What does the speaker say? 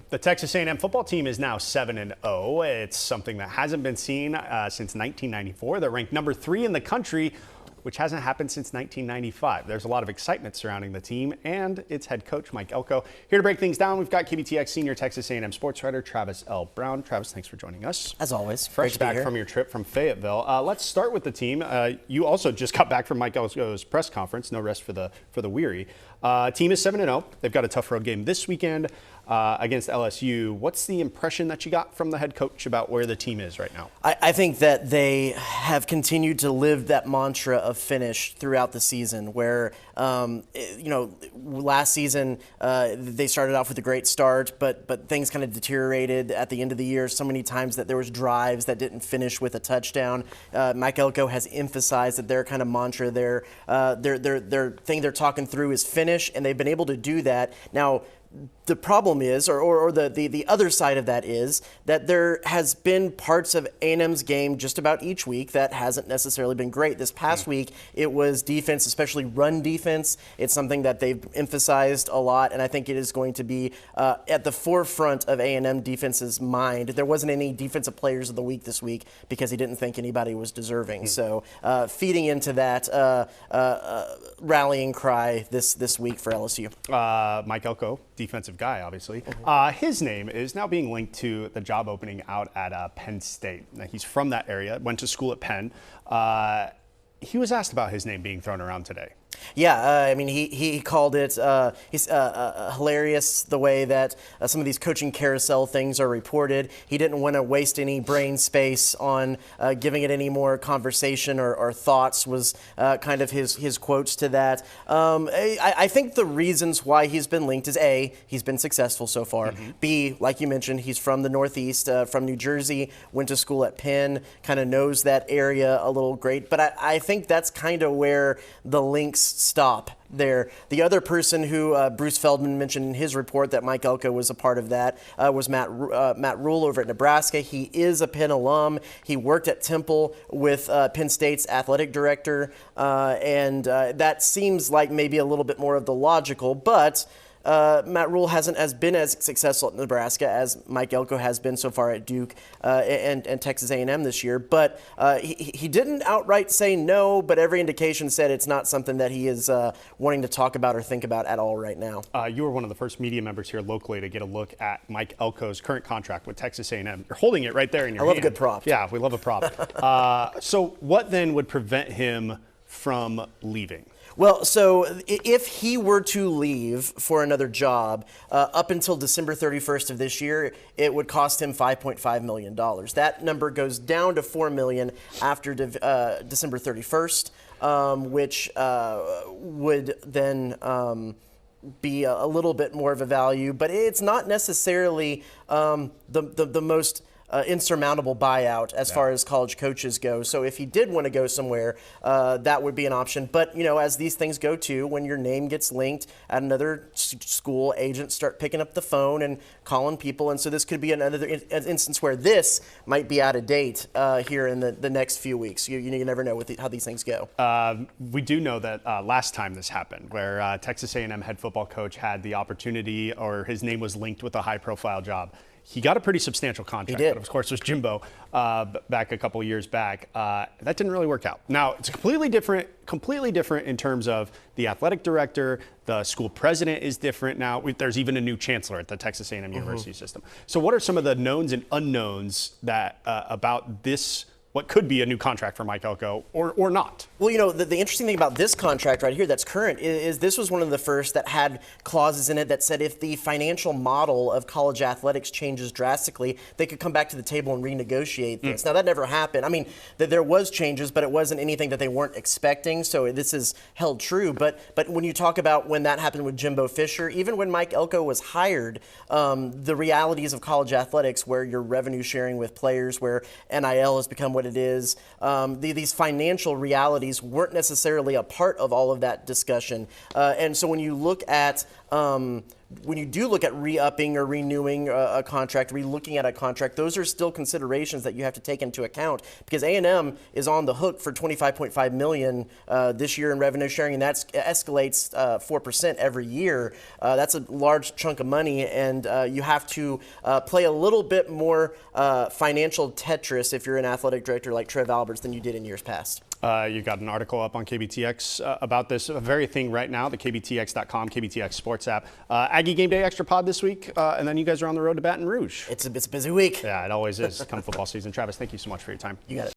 The Texas A&M football team is now 7-0. It's something that hasn't been seen since 1994. They're ranked number 3 in the country, which hasn't happened since 1995. There's a lot of excitement surrounding the team and its head coach, Mike Elko. Here to break things down, we've got KBTX senior Texas A&M sports writer Travis L. Brown. Travis, thanks for joining us. As always. Fresh back from your trip from Fayetteville. Let's start with the team. You also just got back from Mike Elko's press conference. No rest for the weary. Team is 7-0. They've got a tough road game this weekend against LSU. What's the impression that you got from the head coach about where the team is right now? I think that they have continued to live that mantra of finish throughout the season where, last season they started off with a great start, but things kind of deteriorated at the end of the year so many times that there was drives that didn't finish with a touchdown. Mike Elko has emphasized that their kind of mantra, their thing they're talking through is finish, and they've been able to do that. Now, the problem is, or the other side of that is, that there has been parts of A&M's game just about each week that hasn't necessarily been great. This past week, it was defense, especially run defense. It's something that they've emphasized a lot, and I think it is going to be at the forefront of A&M defense's mind. There wasn't any defensive players of the week this week because he didn't think anybody was deserving. So feeding into that rallying cry this week for LSU. Mike Elko, defensive guy, obviously. His name is now being linked to the job opening out at Penn State. Now, he's from that area, went to school at Penn. He was asked about his name being thrown around today. Yeah, he called it hilarious the way that some of these coaching carousel things are reported. He didn't want to waste any brain space on giving it any more conversation or thoughts was kind of his quotes to that. I think the reasons why he's been linked is A, he's been successful so far. B, like you mentioned, he's from the Northeast, from New Jersey, went to school at Penn, kind of knows that area a little great. But I think that's kind of where the links stop there. The other person who Bruce Feldman mentioned in his report that Mike Elko was a part of that was Matt Rule over at Nebraska. He is a Penn alum. He worked at Temple with Penn State's athletic director, and that seems like maybe a little bit more of the logical, but Matt Rule hasn't been as successful at Nebraska as Mike Elko has been so far at Duke and Texas A&M this year. But he didn't outright say no, but every indication said it's not something that he is wanting to talk about or think about at all right now. You were one of the first media members here locally to get a look at Mike Elko's current contract with Texas A&M. You're holding it right there in your hand. I love a good prop. Yeah, we love a prop. So what then would prevent him from leaving? Well, so if he were to leave for another job up until December 31st of this year, it would cost him $5.5 million. That number goes down to $4 million after December 31st, which would then be a little bit more of a value, but it's not necessarily the most insurmountable buyout as far as college coaches go. So if he did want to go somewhere, that would be an option. But, as these things go too, when your name gets linked at another school, agents start picking up the phone and calling people. And so this could be another instance where this might be out of date here in the next few weeks. You never know how these things go. We do know that last time this happened, where Texas A&M head football coach had the opportunity, or his name was linked with a high-profile job. He got a pretty substantial contract. He did. But of course, it was Jimbo back a couple years back. That didn't really work out. Now, it's completely different in terms of the athletic director. The school president is different now. There's even a new chancellor at the Texas A&M University system. So what are some of the knowns and unknowns that about this, what could be a new contract for Mike Elko or not? Well, the interesting thing about this contract right here that's current is this was one of the first that had clauses in it that said if the financial model of college athletics changes drastically, they could come back to the table and renegotiate this. Now, that never happened. I mean, there was changes, but it wasn't anything that they weren't expecting, so this is held true. But when you talk about when that happened with Jimbo Fisher, even when Mike Elko was hired, the realities of college athletics where you're revenue sharing with players, where NIL has become what it is, these financial realities weren't necessarily a part of all of that discussion. And so when you look at when you do look at re-upping or renewing a contract, re-looking at a contract, those are still considerations that you have to take into account, because A&M is on the hook for $25.5 million this year in revenue sharing, and that escalates 4% every year. That's a large chunk of money, and you have to play a little bit more financial Tetris if you're an athletic director like Trev Alberts than you did in years past. You got an article up on KBTX about this very thing right now, the KBTX.com, KBTX Sports app. Aggie Game Day Extra Pod this week, and then you guys are on the road to Baton Rouge. It's a busy week. Yeah, it always is come football season. Travis, thank you so much for your time. You got it.